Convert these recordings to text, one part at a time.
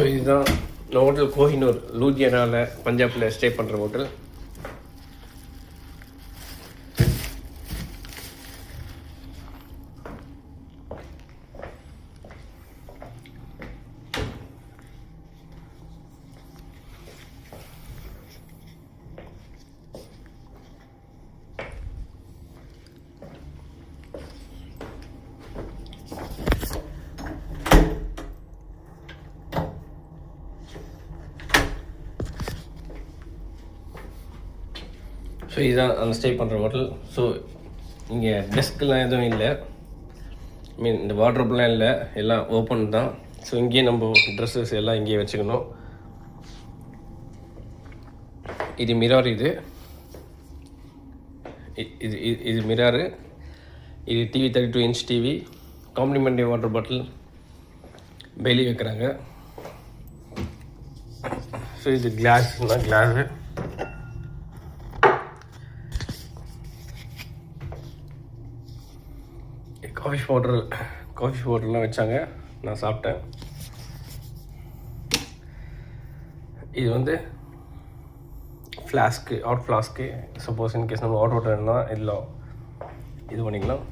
So இதுதான் இந்த hotel Kohinoor, லூதியானாவில் பஞ்சாபில் ஸ்டே பண்ணுற ஹோட்டல். ஸோ இதுதான் அந்த ஸ்டே பண்ணுற ஹோட்டல். ஸோ இங்கே டெஸ்க்லாம் எதுவும் இல்லை, இந்த வார்ட்ரோப்லாம் இல்லை, எல்லாம் ஓப்பன் தான். ஸோ இங்கேயே நம்ம ட்ரெஸ்ஸஸ் எல்லாம் இங்கேயே வச்சுக்கணும். இது மிரார், இது இது இது மிராரு, இது TV 32 inch TV, complimentary water bottle வெளியே வைக்கிறாங்க. ஸோ இது கிளாஸ்னால் கிளாஸு. காஃபி பவுடர்லாம் வச்சாங்க, நான் சாப்பிட்டேன். இது வந்து flask, hot flask. Suppose in case நம்ம ஹாட் வாட்டர்னா இதில் இது பண்ணிக்கலாம்.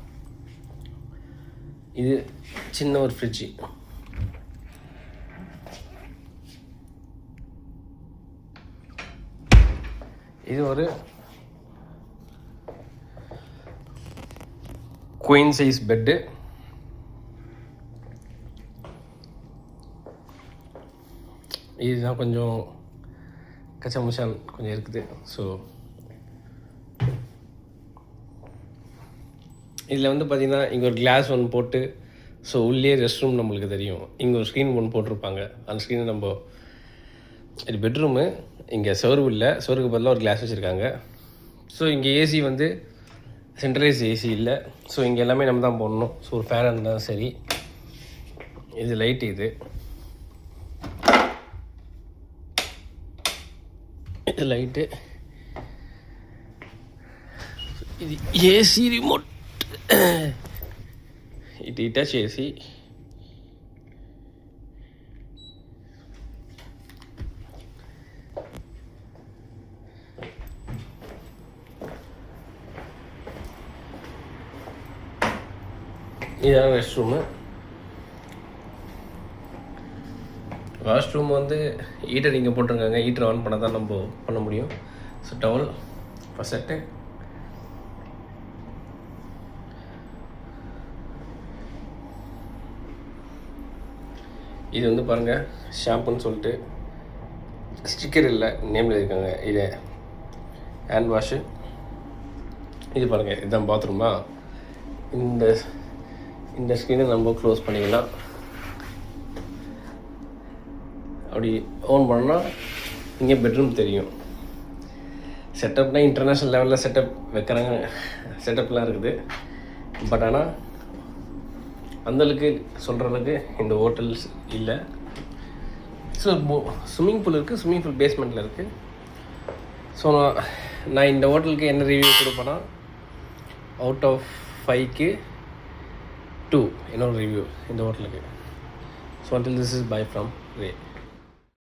இது சின்ன ஒரு ஃப்ரிட்ஜு. இது ஒரு குயின் சைஸ் பெட்டு. இதுதான் கொஞ்சம் கச்சமுச்சான் கொஞ்சம் இருக்குது. ஸோ இதில் வந்து பார்த்திங்கன்னா இங்கே ஒரு கிளாஸ் ஒன்று போட்டு, ஸோ உள்ளே ரெஸ்ட் ரூம் நம்மளுக்கு தெரியும். இங்கே ஒரு ஸ்க்ரீன் ஒன்று போட்டிருப்பாங்க, அந்த ஸ்க்ரீனை நம்ம இது பெட்ரூமு. இங்கே சோர்வு இல்லை, சோருக்கு பதிலாக ஒரு கிளாஸ் வச்சுருக்காங்க. ஸோ இங்கே ஏசி வந்து சென்ட்ரலைஸ் ஏசி இல்லை. ஸோ இங்கே எல்லாமே நம்ம தான் போடணும். ஸோ ஒரு ஃபேன் இருந்தாலும் சரி. இது லைட், இது லைட்டு, இது ஏசி ரிமோட், இது டச் ஏசி. இதுதான் ரெஸ்ட் ரூமு. வாஷ்ரூம் வந்து ஹீட்டர் இங்கே போட்டிருக்காங்க, ஹீட்டர் ஆன் பண்ணால் தான் நம்ம பண்ண முடியும். So towel first set. இது வந்து பாருங்கள் ஷாம்புன்னு சொல்லிட்டு ஸ்டிக்கர் இல்லை, நேமில் இருக்காங்க. இது ஹேண்ட் வாஷு. இது பாருங்கள், இதுதான் பாத்ரூமா. இந்த ஸ்க்ரீனை நம்ம க்ளோஸ் பண்ணிக்கலாம். அப்படி ஓன் பண்ணால் இங்கே பெட்ரூம் தெரியும். செட்டப்னால் இன்டர்நேஷ்னல் லெவலில் செட்டப் வைக்கிறாங்க, செட்டப்லாம் இருக்குது. பட் ஆனால் அந்தளவுக்கு சொல்கிற அளவுக்கு இந்த ஹோட்டல்ஸ் இல்லை. ஸோ ஸ்விம்மிங் பூல் இருக்குது, ஸ்விம்மிங் பூல் பேஸ்மெண்ட்டில் இருக்குது. ஸோ நான் இந்த ஹோட்டலுக்கு என்ன ரிவ்யூ கொடுப்பேன்னா, அவுட் ஆஃப் 5க்கு 2 என்னோட ரிவ்யூ இந்த ஹோட்டலுக்கு. So until this is bye from Ray.